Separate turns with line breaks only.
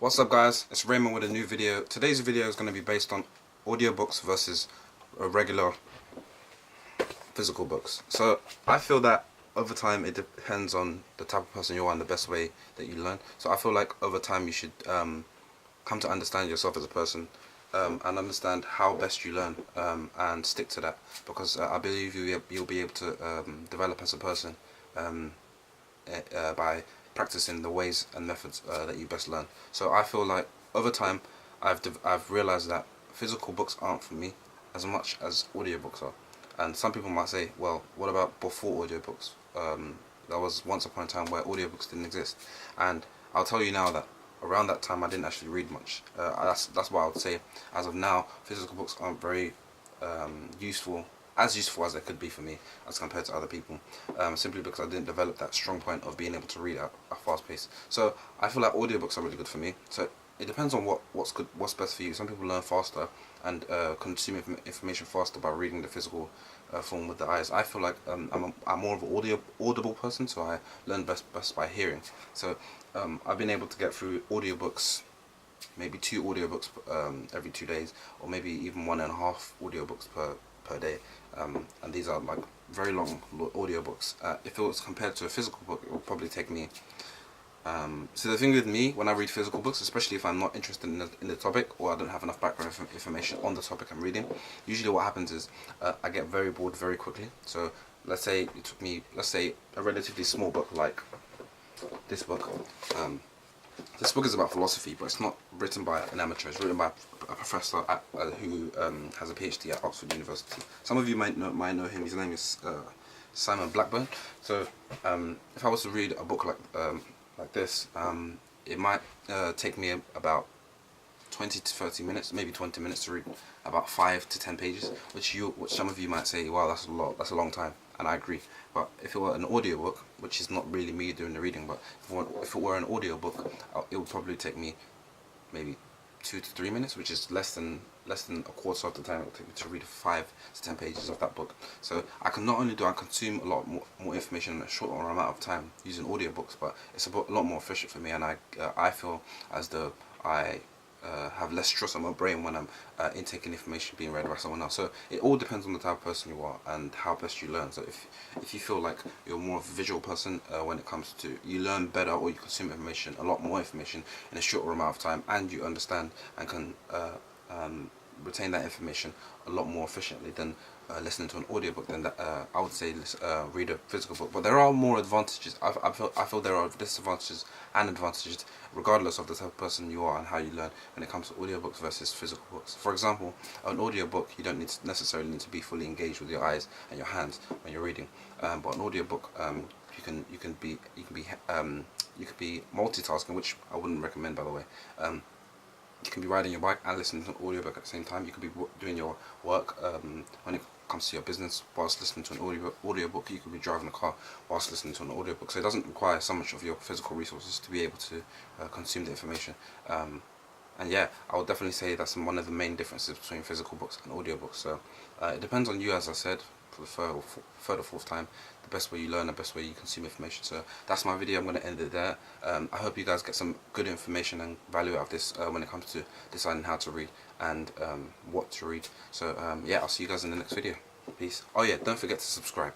What's up guys, it's Raymond with a new video. Today's video is going to be based on audiobooks versus regular physical books. So I feel that over time it depends on the type of person you are and the best way that you learn. So I feel like over time you should come to understand yourself as a person and understand how best you learn and stick to that, because I believe you'll be able to develop as a person by practicing the ways and methods that you best learn. So I feel like over time I've realized that physical books aren't for me as much as audiobooks are. And some people might say, well, what about before audiobooks? There was once upon a time where audiobooks didn't exist, and I'll tell you now that around that time I didn't actually read much. That's why I would say, as of now, physical books aren't very useful as they could be for me as compared to other people, simply because I didn't develop that strong point of being able to read at a fast pace. So I feel like audiobooks are really good for me. So it depends on what's best for you. Some people learn faster and consume information faster by reading the physical form with the eyes. I feel like I'm more of an audible person, so I learn best by hearing. So I've been able to get through audiobooks, maybe 2 audiobooks every 2 days, or maybe even 1.5 audiobooks per day, and these are like very long audiobooks. If it was compared to a physical book, it would probably take me so the thing with me, when I read physical books, especially if I'm not interested in the topic, or I don't have enough background information on the topic I'm reading, usually what happens is I get very bored very quickly. So let's say it took me, let's say, a relatively small book like this book. This book is about philosophy, but it's not written by an amateur. It's written by a professor who has a PhD at Oxford University. Some of you might know him. His name is Simon Blackburn. So if I was to read a book like this, it might take me about 20 to 30 minutes, maybe 20 minutes to read about 5 to 10 pages, which some of you might say, wow, that's a lot, that's a long time, and I agree. But if it were an audiobook, which is not really me doing the reading, but if it were an audiobook, it would probably take me maybe 2 to 3 minutes, which is less than a quarter of the time it will take me to read 5 to 10 pages of that book. So not only do I consume a lot more information in a short amount of time using audiobooks, but it's a lot more efficient for me, and I feel as though I have less stress on my brain when I'm intaking information being read by someone else. So it all depends on the type of person you are and how best you learn. So if you feel like you're more of a visual person, when it comes to, you learn better, or you consume information, a lot more information in a shorter amount of time, and you understand and can retain that information a lot more efficiently than listening to an audiobook, then I would say read a physical book. But there are more advantages. I feel there are disadvantages and advantages regardless of the type of person you are and how you learn when it comes to audiobooks versus physical books. For example, an audiobook, you don't necessarily need to be fully engaged with your eyes and your hands when you're reading, but an audiobook, you can be multitasking, which I wouldn't recommend, by the way. You can be riding your bike and listening to an audiobook at the same time. You could be doing your work when it comes to your business whilst listening to an audiobook. You could be driving a car whilst listening to an audiobook. So it doesn't require so much of your physical resources to be able to consume the information. And yeah, I would definitely say that's one of the main differences between physical books and audiobooks. So it depends on you, as I said, for the third or fourth time, the best way you learn, the best way you consume information. So that's my video. I'm going to end it there. I hope you guys get some good information and value out of this when it comes to deciding how to read and what to read. So yeah, I'll see you guys in the next video. Peace. Oh yeah, don't forget to subscribe.